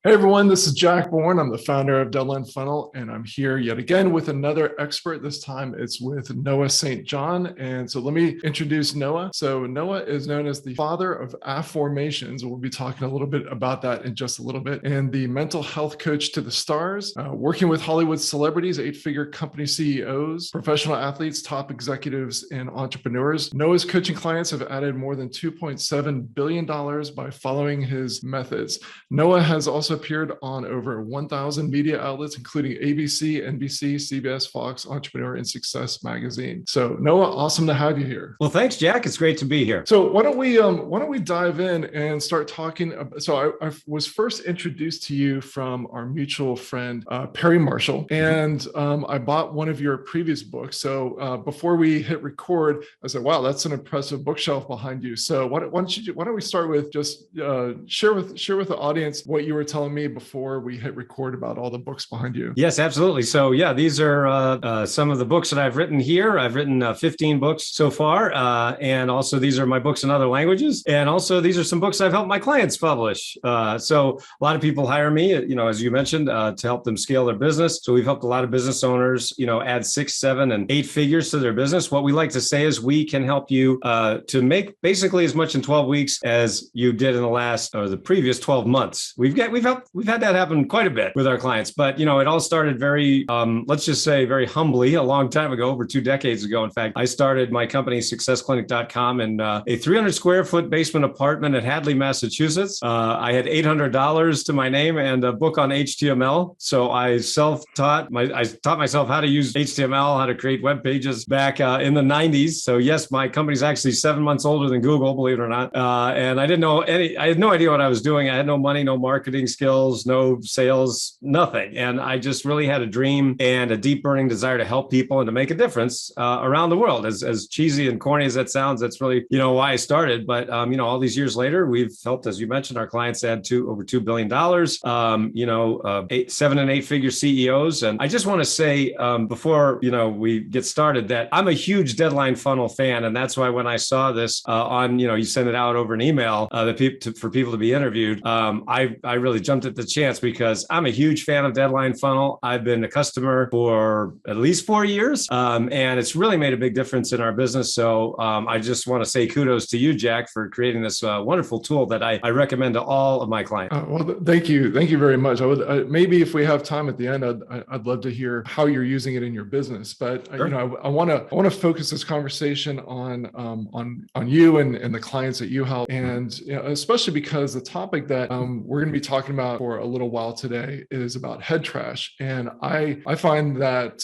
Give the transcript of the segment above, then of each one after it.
Hey everyone, this is Jack Bourne. I'm the founder of Deadline Funnel, and I'm here yet again with another expert. This time it's with Noah St. John. And so let me introduce Noah. So Noah is known as the father of Afformations. We'll be talking a little bit about that in just a little bit. And the mental health coach to the stars, working with Hollywood celebrities, eight-figure company CEOs, professional athletes, top executives, and entrepreneurs. Noah's coaching clients have added more than $2.7 billion by following his methods. Noah has also appeared on over 1,000 media outlets, including ABC, NBC, CBS, Fox, Entrepreneur, and Success Magazine. So Noah, awesome to have you here. Well, thanks, Jack. It's great to be here. So why don't we dive in and start talking about, so I was first introduced to you from our mutual friend, Perry Marshall, and I bought one of your previous books. So before we hit record, I said, wow, that's an impressive bookshelf behind you. So why don't we start with just share with the audience what you were telling me before we hit record about all the books behind you. Yes, absolutely. So yeah, these are some of the books that I've written here. I've written 15 books so far. And also these are my books in other languages. And also these are some books I've helped my clients publish. So a lot of people hire me, as you mentioned, to help them scale their business. So we've helped a lot of business owners, add 6, 7, and 8 figures to their business. What we like to say is we can help you to make basically as much in 12 weeks as you did in the previous 12 months. We've had that happen quite a bit with our clients, but it all started very, let's just say very humbly a long time ago, over 2 decades ago. In fact, I started my company successclinic.com in a 300 square foot basement apartment at Hadley, Massachusetts. I had $800 to my name and a book on HTML. So I taught myself how to use HTML, how to create web pages back in the 90s. So yes, my company's actually 7 months older than Google, believe it or not. And I had no idea what I was doing. I had no money, no marketing skills, no sales, nothing. And I just really had a dream and a deep burning desire to help people and to make a difference around the world. As cheesy and corny as that sounds, that's really, why I started. But, all these years later, we've helped, as you mentioned, our clients add over $2 billion, 7 and 8 figure CEOs. And I just want to say before, we get started that I'm a huge Deadline Funnel fan. And that's why when I saw this you send it out over an email for people to be interviewed, I really jumped at the chance because I'm a huge fan of Deadline Funnel. I've been a customer for at least 4 years, and it's really made a big difference in our business. So I just want to say kudos to you, Jack, for creating this wonderful tool that I recommend to all of my clients. Well, thank you very much. I would maybe if we have time at the end, I'd love to hear how you're using it in your business. But Sure. I want to focus this conversation on you and the clients that you help, and especially because the topic that we're going to be talking about for a little while today is about head trash. And I find that,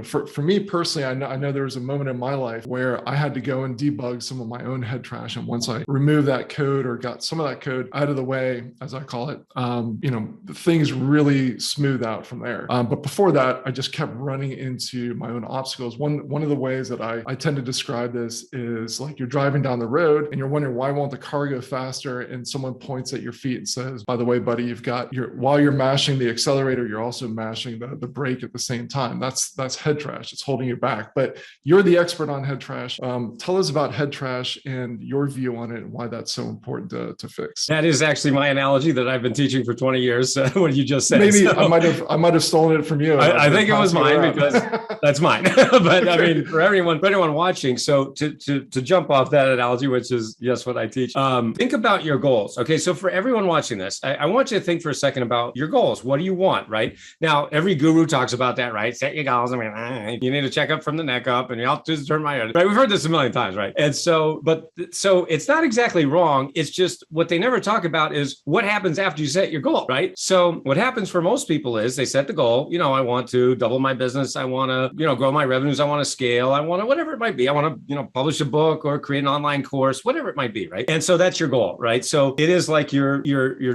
for me personally, I know there was a moment in my life where I had to go and debug some of my own head trash. And once I removed that code or got some of that code out of the way, as I call it, things really smooth out from there. But before that, I just kept running into my own obstacles. One of the ways that I tend to describe this is like you're driving down the road and you're wondering, why won't the car go faster? And someone points at your feet and says, by the way, buddy, while you're mashing the accelerator, you're also mashing the brake at the same time. That's head trash. It's holding you back. But you're the expert on head trash. Tell us about head trash and your view on it and why that's so important to fix. That is actually my analogy that I've been teaching for 20 years. What you just said. Maybe I might have stolen it from you. I think it was mine because that's mine. But I mean, for anyone watching, so to jump off that analogy, which is yes, what I teach. Think about your goals. Okay, so for everyone watching this, I want you to think for a second about your goals. What do you want, right? Now, every guru talks about that, right? Set your goals. I mean, you need to check up from the neck up and you'll just turn my head. Right? We've heard this a million times, right? And so it's not exactly wrong. It's just what they never talk about is what happens after you set your goal, right? So what happens for most people is they set the goal. I want to double my business. I want to, grow my revenues. I want to scale. I want to, whatever it might be. I want to, publish a book or create an online course, whatever it might be, right? And so that's your goal, right? So it is like you're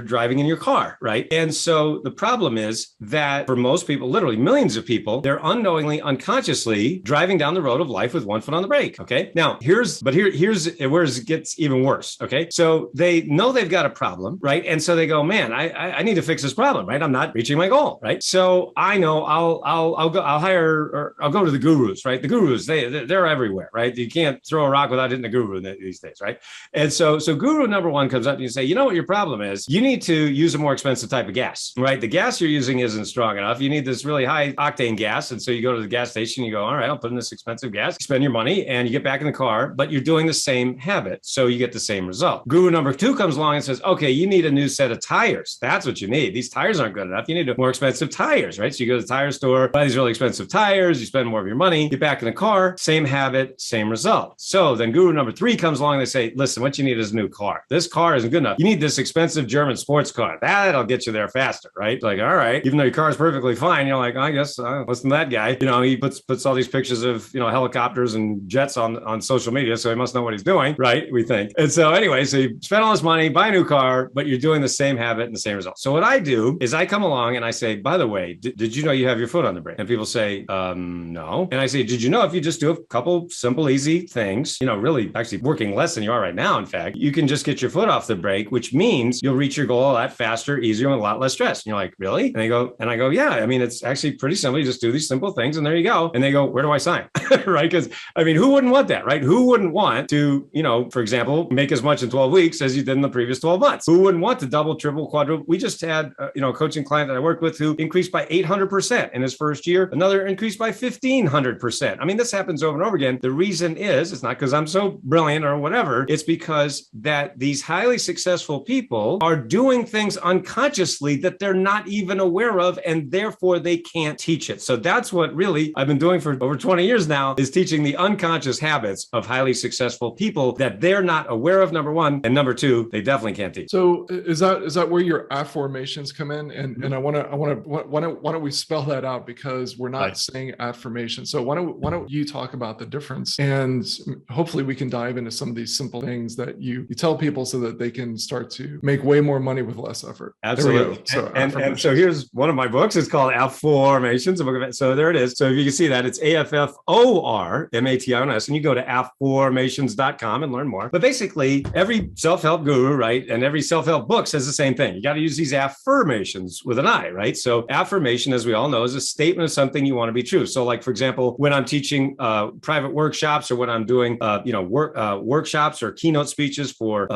driving in your car, right? And so the problem is that for most people, literally millions of people, they're unknowingly, unconsciously driving down the road of life with one foot on the brake. Okay. Now here's where it gets even worse. Okay. So they know they've got a problem, right? And so they go, man, I need to fix this problem, right? I'm not reaching my goal, right? So I know I'll go to the gurus, right? The gurus, they're everywhere, right? You can't throw a rock without hitting a guru these days, right? And so guru number one comes up and you say, you know what your problem is? You need to use a more expensive type of gas, right? The gas you're using isn't strong enough. You need this really high octane gas. And so you go to the gas station, you go, all right, I'll put in this expensive gas, you spend your money and you get back in the car, but you're doing the same habit. So you get the same result. Guru number 2 comes along and says, okay, you need a new set of tires. That's what you need. These tires aren't good enough. You need more expensive tires, right? So you go to the tire store, buy these really expensive tires, you spend more of your money, get back in the car, same habit, same result. So then guru number 3 comes along and they say, listen, what you need is a new car. This car isn't good enough. You need this expensive German sports car. That'll get you there faster, right? Like, all right, even though your car is perfectly fine, you're like, I guess listen to that guy. You know, he puts all these pictures of, you know, helicopters and jets on social media, so he must know what he's doing, right? We think. And so anyway, so you spend all this money, buy a new car, but you're doing the same habit and the same result. So what I do is I come along and I say, by the way, did you know you have your foot on the brake? And people say, no. And I say, did you know if you just do a couple simple, easy things, you know, really actually working less than you are right now, in fact, you can just get your foot off the brake, which means you'll reach your goal a lot faster, easier, and a lot less stress. And you're like, really? And I go, yeah, I mean, it's actually pretty simple. You just do these simple things and there you go. And they go, where do I sign? Right? Because I mean, who wouldn't want that, right? Who wouldn't want to, you know, for example, make as much in 12 weeks as you did in the previous 12 months? Who wouldn't want to double, triple, quadruple? We just had, a coaching client that I worked with who increased by 800% in his first year, another increased by 1,500%. I mean, this happens over and over again. The reason is, it's not because I'm so brilliant or whatever. It's because that these highly successful people are doing things unconsciously that they're not even aware of, and therefore they can't teach it. So that's what really I've been doing for over 20 years now, is teaching the unconscious habits of highly successful people that they're not aware of, number one, and number two, they definitely can't teach. So is that where your Afformations come in? And why don't we spell that out, because we're not saying affirmation. So why don't you talk about the difference, and hopefully we can dive into some of these simple things that you tell people so that they can start to make way more money with less effort. Absolutely. And so here's one of my books. It's called Afformations. So there it is. So if you can see that, it's AFFORMATIONS, and you go to afformations.com and learn more. But basically, every self-help guru, right, and every self-help book says the same thing. You got to use these affirmations with an I, right? So affirmation, as we all know, is a statement of something you want to be true. So like, for example, when I'm teaching private workshops, or when I'm doing, workshops or keynote speeches for,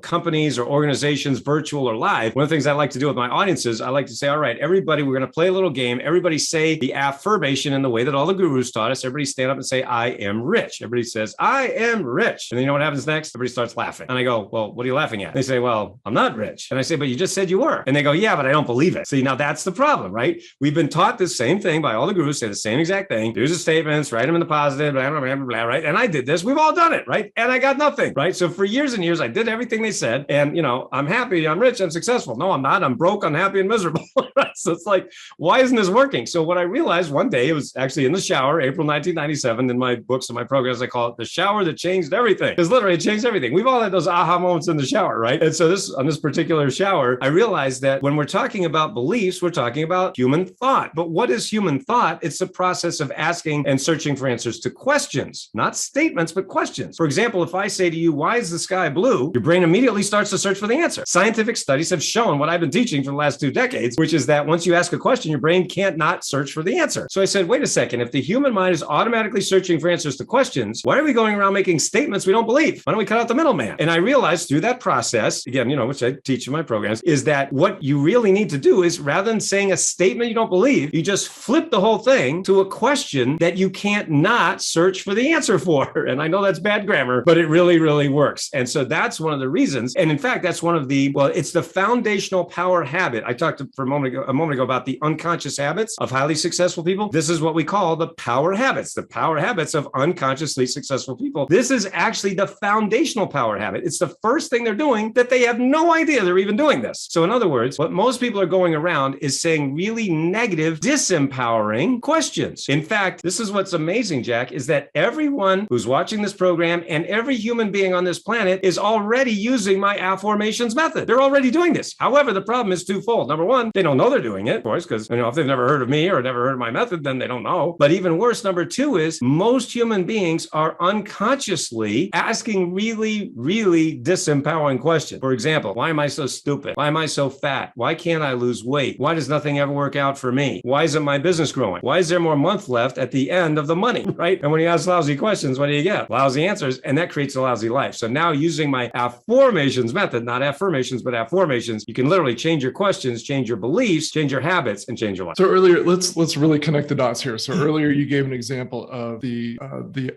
companies or organizations, virtual or live, one of the things I like to do with my audiences, I like to say, all right, everybody, we're going to play a little game. Everybody say the affirmation in the way that all the gurus taught us. Everybody stand up and say, I am rich. Everybody says, I am rich. And then you know what happens next? Everybody starts laughing. And I go, well, what are you laughing at? They say, well, I'm not rich. And I say, but you just said you were. And they go, yeah, but I don't believe it. See, now that's the problem, right? We've been taught the same thing by all the gurus, say the same exact thing. Do the statements, write them in the positive, blah, blah, blah, blah, blah, right? And I did this. We've all done it, right? And I got nothing, right? So for years and years, I did everything they said. And, I'm happy, I'm rich, I'm successful. No, I'm not. I'm broke, unhappy, and miserable. Right? So it's like, why isn't this working? So what I realized one day, it was actually in the shower, April 1997, in my books and my programs, I call it the shower that changed everything. Because literally it changed everything. We've all had those aha moments in the shower, right? And so on this particular shower, I realized that when we're talking about beliefs, we're talking about human thought. But what is human thought? It's the process of asking and searching for answers to questions, not statements, but questions. For example, if I say to you, why is the sky blue? Your brain immediately starts to search for the answer. Scientific studies have shown what I've been teaching for the last 2 decades, which is that once you ask a question, your brain can't not search for the answer. So I said, wait a second, if the human mind is automatically searching for answers to questions, why are we going around making statements we don't believe? Why don't we cut out the middleman? And I realized through that process, again, which I teach in my programs, is that what you really need to do is, rather than saying a statement you don't believe, you just flip the whole thing to a question that you can't not search for the answer for. And I know that's bad grammar, but it really, really works. And so that's one of the reasons. And in fact, that's one of the, it's the foundational power habit. I talked for a moment ago about the unconscious habits of highly successful people. This is what we call the power habits of unconsciously successful people. This is actually the foundational power habit. It's the first thing they're doing that they have no idea they're even doing this. So in other words, what most people are going around is saying really negative, disempowering questions. In fact, this is what's amazing, Jack, is that everyone who's watching this program and every human being on this planet is already using my Afformations method. They're already doing this. However, the problem is twofold. Number one, they don't know they're doing it, of course, because if they've never heard of me or never heard of my method, then they don't know. But even worse, number two is most human beings are unconsciously asking really, really disempowering questions. For example, why am I so stupid? Why am I so fat? Why can't I lose weight? Why does nothing ever work out for me? Why isn't my business growing? Why is there more month left at the end of the money, right? And when you ask lousy questions, what do you get? Lousy answers, and that creates a lousy life. So now using my Afformations method, not affirmations, but Afformations Afformations, you can literally change your questions, change your beliefs, change your habits, and change your life. So earlier, let's really connect the dots here. So earlier you gave an example of the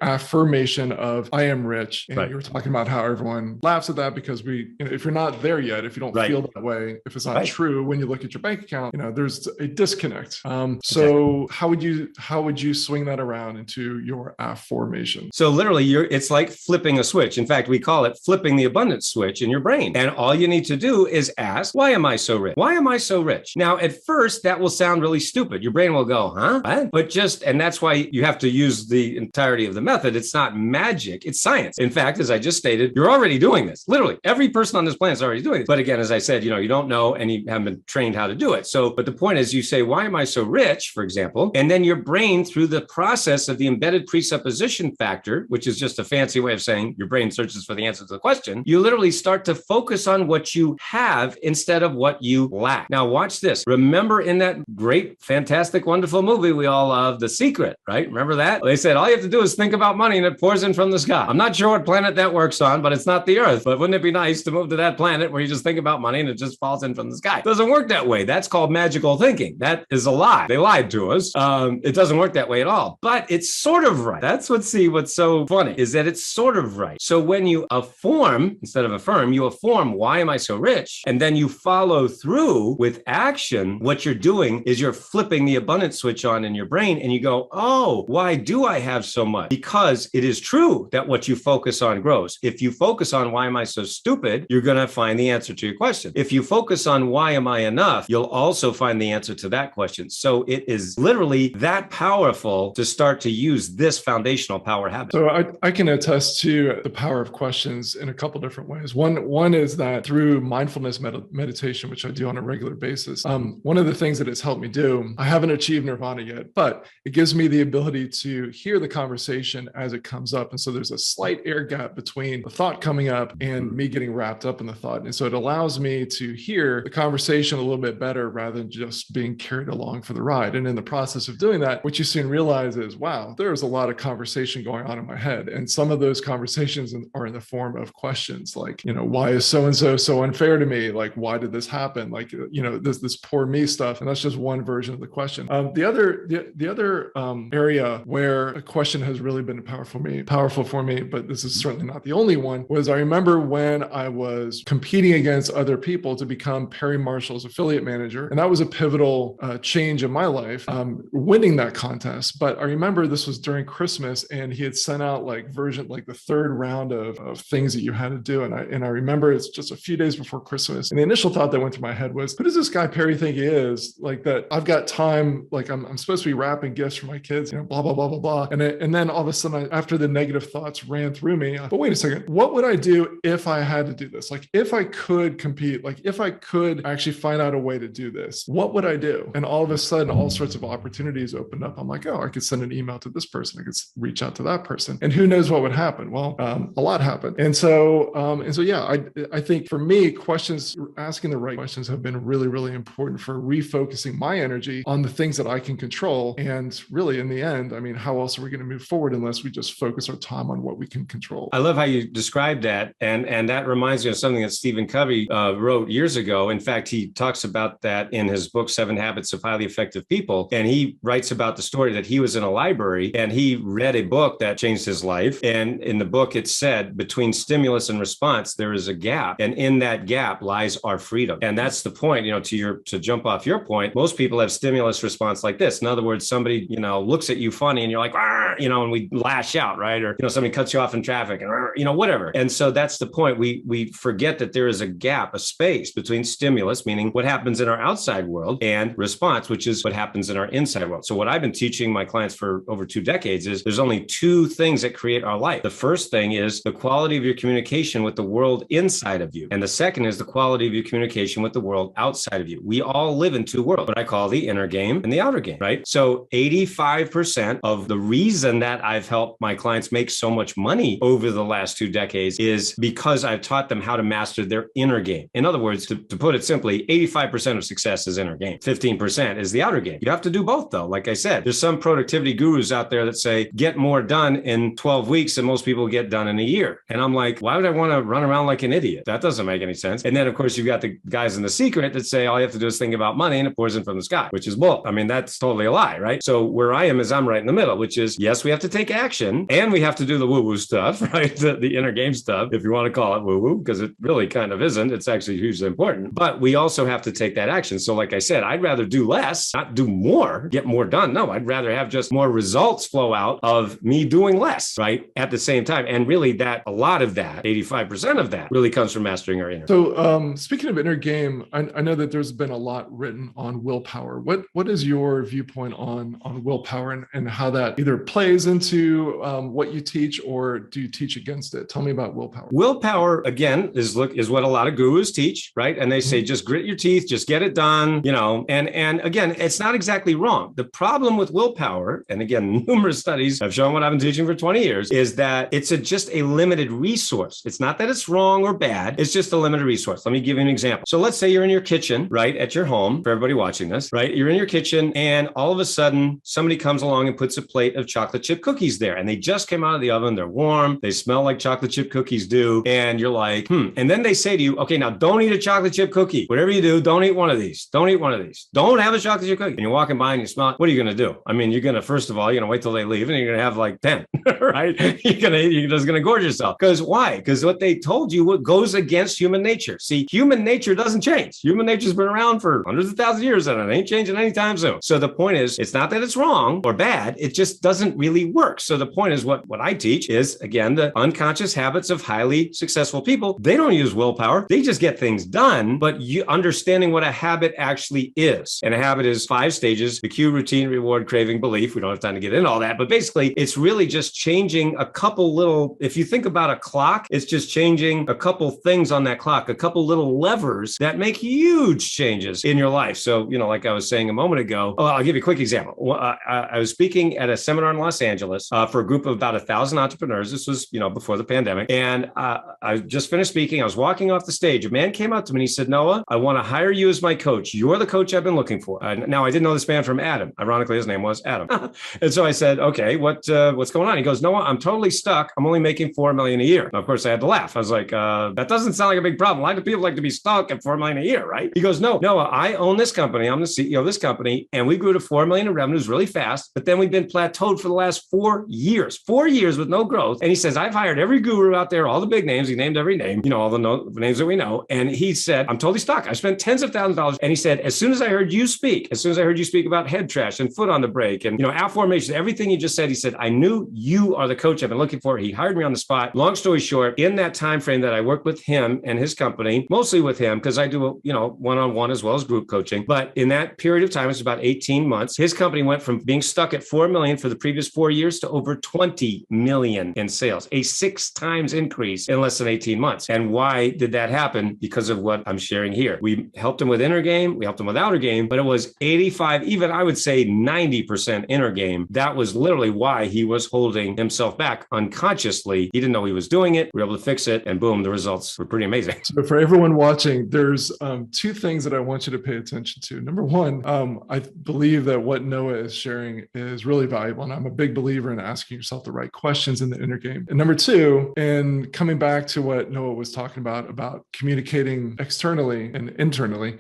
affirmation of I am rich, and you were talking about how everyone laughs at that because if you're not there yet, if you don't feel that way, if it's not true when you look at your bank account, there's a disconnect. So how would you swing that around into your affirmation? So literally, it's like flipping a switch. In fact, we call it flipping the abundance switch in your brain. And all you need to do is ask, why am I so rich? Why am I so rich? Now, at first, that will sound really stupid. Your brain will go, huh? What? But and that's why you have to use the entirety of the method. It's not magic, it's science. In fact, as I just stated, you're already doing this. Literally, every person on this planet is already doing this. But again, as I said, you don't know and you haven't been trained how to do it. So, but the point is, you say, why am I so rich, for example? And then your brain, through the process of the embedded presupposition factor, which is just a fancy way of saying your brain searches for the answer to the question, you literally start to focus on what you have instead of what you lack. Now, watch this. Remember in that great, fantastic, wonderful movie we all love, The Secret, right? Remember that? They said, all you have to do is think about money and it pours in from the sky. I'm not sure what planet that works on, but it's not the Earth. But wouldn't it be nice to move to that planet where you just think about money and it just falls in from the sky? It doesn't work that way. That's called magical thinking. That is a lie. They lied to us. It doesn't work that way at all, but it's sort of right. That's what's so funny is that it's sort of right. So when you affirm, instead of affirm, you affirm, why am I so rich? And then you follow through with action. What you're doing is you're flipping the abundance switch on in your brain and you go, oh, why do I have so much? Because it is true that what you focus on grows. If you focus on why am I so stupid, you're going to find the answer to your question. If you focus on why am I enough, you'll also find the answer to that question. So it is literally that powerful to start to use this foundational power habit. So I can attest to the power of questions in a couple different ways. One is that through mindfulness meditation, which I do on a regular basis, one of the things that it's helped me do, I haven't achieved nirvana yet, but it gives me the ability to hear the conversation as it comes up. And so there's a slight air gap between the thought coming up and me getting wrapped up in the thought. And so it allows me to hear the conversation a little bit better rather than just being carried along for the ride. And in the process of doing that, what you soon realize is, wow, there's a lot of conversation going on in my head. And some of those conversations are in the form of questions like, why is so-and-so so unfair to me? Like, why did this happen? Like, this poor me stuff. And that's just one version of the question. The other area where a question has really been powerful for me, but this is certainly not the only one, was I remember when I was competing against other people to become Perry Marshall's affiliate manager. And that was a pivotal change in my life, winning that contest. But I remember this was during Christmas and he had sent out the third round of things that you had to do. And I remember it's just a few days before Christmas. And the initial thought that went through my head was, who does this guy Perry think he is? Like that I've got time, like I'm supposed to be wrapping gifts for my kids, blah, blah, blah, blah, blah. And then all of a sudden, after the negative thoughts ran through me, but wait a second, what would I do if I had to do this? Like if I could compete, like if I could actually find out a way to do this, what would I do? And all of a sudden, all sorts of opportunities opened up. I'm like, oh, I could send an email to this person. I could reach out to that person. And who knows what would happen? Well, a lot happened. And so yeah, I think for me, asking the right questions have been really, really important for refocusing my energy on the things that I can control. And really, in the end, I mean, how else are we going to move forward unless we just focus our time on what we can control? I love how you described that. And that reminds me of something that Stephen Covey wrote years ago. In fact, he talks about that in his book, 7 Habits of Highly Effective People. And he writes about the story that he was in a library and he read a book that changed his life. And in the book, it said, between stimulus and response, there is a gap. And in that gap lies our freedom. And that's the point, to jump off your point, most people have stimulus response like this. In other words, somebody, looks at you funny and you're like, and we lash out, right? Or, somebody cuts you off in traffic and, whatever. And so that's the point. We forget that there is a gap, a space between stimulus, meaning what happens in our outside world, and response, which is what happens in our inside world. So what I've been teaching my clients for over 2 decades is there's only 2 things that create our life. The first thing is the quality of your communication with the world inside of you. And the second is the quality of your communication with the world outside of you. We all live in 2 worlds, what I call the inner game and the outer game, right? So 85% of the reason that I've helped my clients make so much money over the last 2 decades is because I've taught them how to master their inner game. In other words, to put it simply, 85% of success is inner game. 15% is the outer game. You have to do both though. Like I said, there's some productivity gurus out there that say, get more done in 12 weeks than most people get done in a year. And I'm like, why would I want to run around like an idiot? That doesn't make any sense. sense. And then, of course, you've got the guys in The Secret that say all you have to do is think about money and it pours in from the sky, which is bull. I mean, that's totally a lie, right? So where I am is I'm right in the middle, which is, yes, we have to take action and we have to do the woo-woo stuff, right? The inner game stuff, if you want to call it woo-woo, because it really kind of isn't. It's actually hugely important. But we also have to take that action. So like I said, I'd rather do less, not do more, get more done. No, I'd rather have just more results flow out of me doing less, right? At the same time. And really a lot of that, 85% of that really comes from mastering our inner. So speaking of inner game, I know that there's been a lot written on willpower. What is your viewpoint on willpower and how that either plays into what you teach, or do you teach against it? Tell me about willpower. Willpower, again, is what a lot of gurus teach, right? And they say, just grit your teeth, just get it done, and again, it's not exactly wrong. The problem with willpower, and again, numerous studies have shown what I've been teaching for 20 years, is that it's just a limited resource. It's not that it's wrong or bad. It's just a limited resource. Let me give you an example. So let's say you're in your kitchen, right, at your home, for everybody watching this, right? You're in your kitchen and all of a sudden somebody comes along and puts a plate of chocolate chip cookies there, and they just came out of the oven. They're warm. They smell like chocolate chip cookies do. And you're like, And then they say to you, okay, now don't eat a chocolate chip cookie. Whatever you do, don't eat one of these. Don't eat one of these. Don't have a chocolate chip cookie. And you're walking by and you smell it. What are you going to do? I mean, you're going to, first of all, you're going to wait till they leave and you're going to have like 10, right? You're just going to gorge yourself. Because why? Because what they told you, what goes against human nature. See, human nature doesn't change. Human nature's been around for hundreds of thousands of years and it ain't changing anytime soon. So the point is, it's not that it's wrong or bad. It just doesn't really work. So the point is, what I teach is, again, the unconscious habits of highly successful people. They don't use willpower. They just get things done, but you understanding what a habit actually is. And a habit is 5 stages: the cue, routine, reward, craving, belief. We don't have time to get into all that, but basically it's really just changing a couple little, if you think about a clock, it's just changing a couple things on that clock, a couple little levers that make huge changes in your life. So, like I was saying a moment ago, I'll give you a quick example. I was speaking at a seminar in Los Angeles for a group of about 1,000 entrepreneurs. This was, before the pandemic. And I just finished speaking. I was walking off the stage. A man came up to me and he said, "Noah, I want to hire you as my coach. You're the coach I've been looking for." Now, I didn't know this man from Adam. Ironically, his name was Adam. And so I said, "Okay, what's going on?" He goes, "Noah, I'm totally stuck. I'm only making $4 million a year." Now, of course, I had to laugh. I was like, that doesn't sound like a big problem. A lot of people like to be stuck at $4 million a year, right? He goes, "No, Noah, I own this company. I'm the CEO of this company. And we grew to $4 million in revenues really fast. But then we've been plateaued for the last 4 years, 4 years with no growth." And he says, "I've hired every guru out there, all the big names." He named every name, all the names that we know. And he said, "I'm totally stuck. I spent tens of thousands of dollars." And he said, as soon as I heard you speak about head trash and foot on the brake and, Afformations, everything you just said, he said, "I knew you are the coach I've been looking for." He hired me on the spot. Long story short, in that time frame that I worked with him and his company, mostly with him, because I do, one-on-one as well as group coaching. But in that period of time, it's about 18 months, his company went from being stuck at 4 million for the previous 4 years to over 20 million in sales, a 6 times increase in less than 18 months. And why did that happen? Because of what I'm sharing here. We helped him with inner game. We helped him with outer game, but it was 85, even I would say 90% inner game. That was literally why he was holding himself back unconsciously. He didn't know he was doing it. We were able to fix it, and boom, the results were pretty amazing. So for everyone watching, there's 2 things that I want you to pay attention to. Number one, I believe that what Noah is sharing is really valuable, and I'm a big believer in asking yourself the right questions in the inner game. And number 2, and coming back to what Noah was talking about communicating externally and internally,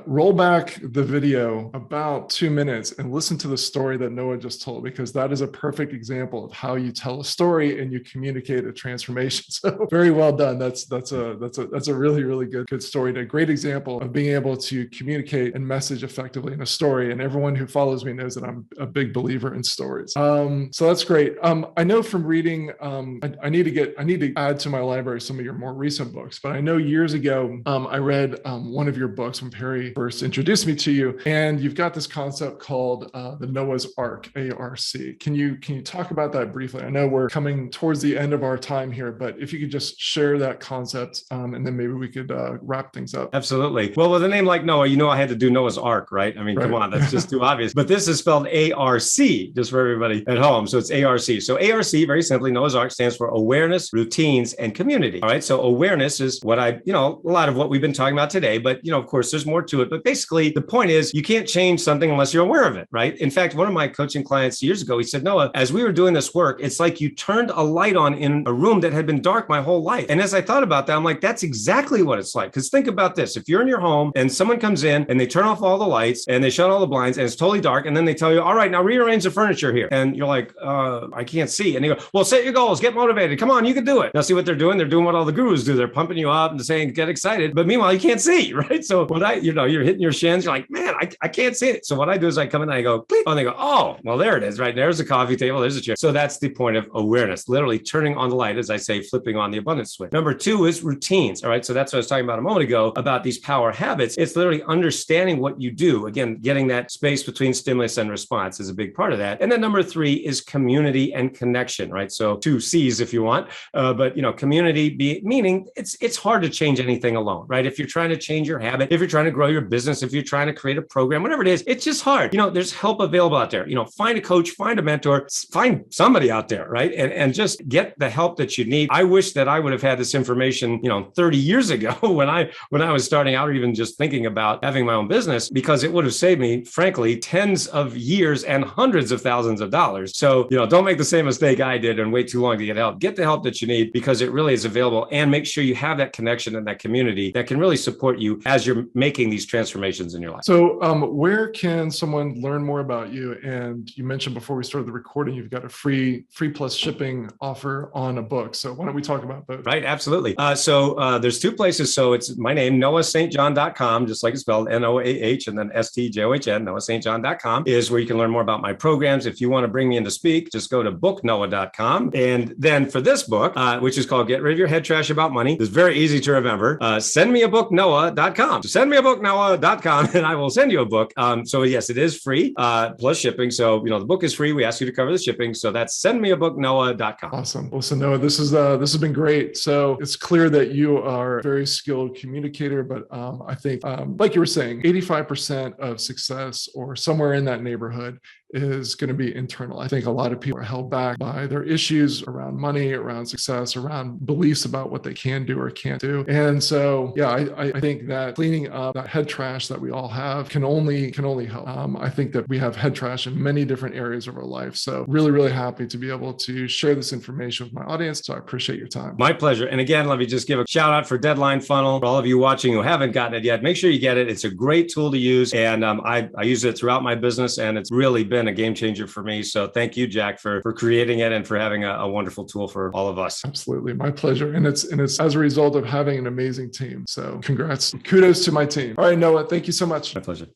roll back the video about 2 minutes and listen to the story that Noah just told, because that is a perfect example of how you tell a story and you communicate a transformation. So very well done. That's a really, really good story, and a great example of being able to communicate and message effectively in a story. And everyone who follows me knows that I'm a big believer in stories. So that's great. I know from reading, I need to add to my library some of your more recent books, but I know years ago, I read one of your books when Perry first introduced me to you, and you've got this concept called the Noah's Ark, ARC. Can you talk about that briefly? I know we're coming towards the end of our time here, but if you could just share that concept, and then maybe we could wrap things up. Absolutely. Well, with a name like Noah, I had to do Noah's Ark, right? I mean, Come on, that's just too obvious. But this is spelled ARC, just for everybody at home. So it's ARC. So ARC, very simply, Noah's Ark stands for awareness, routines, and community. All right. So awareness is what a lot of what we've been talking about today, but of course, there's more to it. But basically, the point is you can't change something unless you're aware of it, right? In fact, one of my coaching clients years ago, he said, "Noah, as we were doing this work, it's like you turned a light on in a room that had been dark my whole life." And as I thought about that, I'm like, that's exactly exactly what it's like. Because think about this. If you're in your home and someone comes in and they turn off all the lights and they shut all the blinds and it's totally dark, and then they tell you, all right, now rearrange the furniture here. And you're like, I can't see. And they go, well, set your goals, get motivated. Come on, you can do it. Now see what they're doing? They're doing what all the gurus do. They're pumping you up and saying, get excited. But meanwhile, you can't see, right? So what you're hitting your shins. You're like, man, I can't see it. So what I do is I come in and I go, click. And they go, oh, well, there it is, right? There's a coffee table. There's a chair. So that's the point of awareness, literally turning on the light, as I say, flipping on the abundance switch. Number 2 is routines. All right. So that's what I was talking about a moment ago about these power habits. It's literally understanding what you do. Again, getting that space between stimulus and response is a big part of that. And then number 3 is community and connection, right? So 2 C's if you want, but community meaning it's hard to change anything alone, right? If you're trying to change your habit, if you're trying to grow your business, if you're trying to create a program, whatever it is, it's just hard. There's help available out there. Find a coach, find a mentor, find somebody out there, right? And just get the help that you need. I wish that I would have had this information, 30 years ago when I was starting out, or even just thinking about having my own business, because it would have saved me, frankly, tens of years and hundreds of thousands of dollars. So, don't make the same mistake I did and wait too long to get help. Get the help that you need, because it really is available, and make sure you have that connection and that community that can really support you as you're making these transformations in your life. So where can someone learn more about you? And you mentioned before we started the recording, you've got a free plus shipping offer on a book. So why don't we talk about those? Right, absolutely. So there's 2 places. So it's my name, noahstjohn.com, just like it's spelled, Noah, and then STJOHN, noahstjohn.com is where you can learn more about my programs. If you want to bring me in to speak, just go to booknoah.com. And then for this book, which is called Get Rid of Your Head Trash About Money, it's very easy to remember. Send me a book, Noah.com. So send me a book, Noah.com, and I will send you a book. So yes, it is free plus shipping. So, the book is free. We ask you to cover the shipping. So that's sendmeabooknoah.com. Awesome. Well, so Noah, this has been great. So it's clear that you are a very skilled communicator, but I think, like you were saying, 85% of success, or somewhere in that neighborhood, is going to be internal. I think a lot of people are held back by their issues around money, around success, around beliefs about what they can do or can't do. And so, yeah, I think that cleaning up that head trash that we all have can only help. I think that we have head trash in many different areas of our life. So really, really happy to be able to share this information with my audience. So I appreciate your time. My pleasure. And again, let me just give a shout out for Deadline Funnel. For all of you watching who haven't gotten it yet, make sure you get it. It's a great tool to use. And I use it throughout my business, and it's really been a game changer for me. So thank you, Jack, for creating it and for having a wonderful tool for all of us. Absolutely. My pleasure. And it's as a result of having an amazing team. So congrats. Kudos to my team. All right, Noah, thank you so much. My pleasure.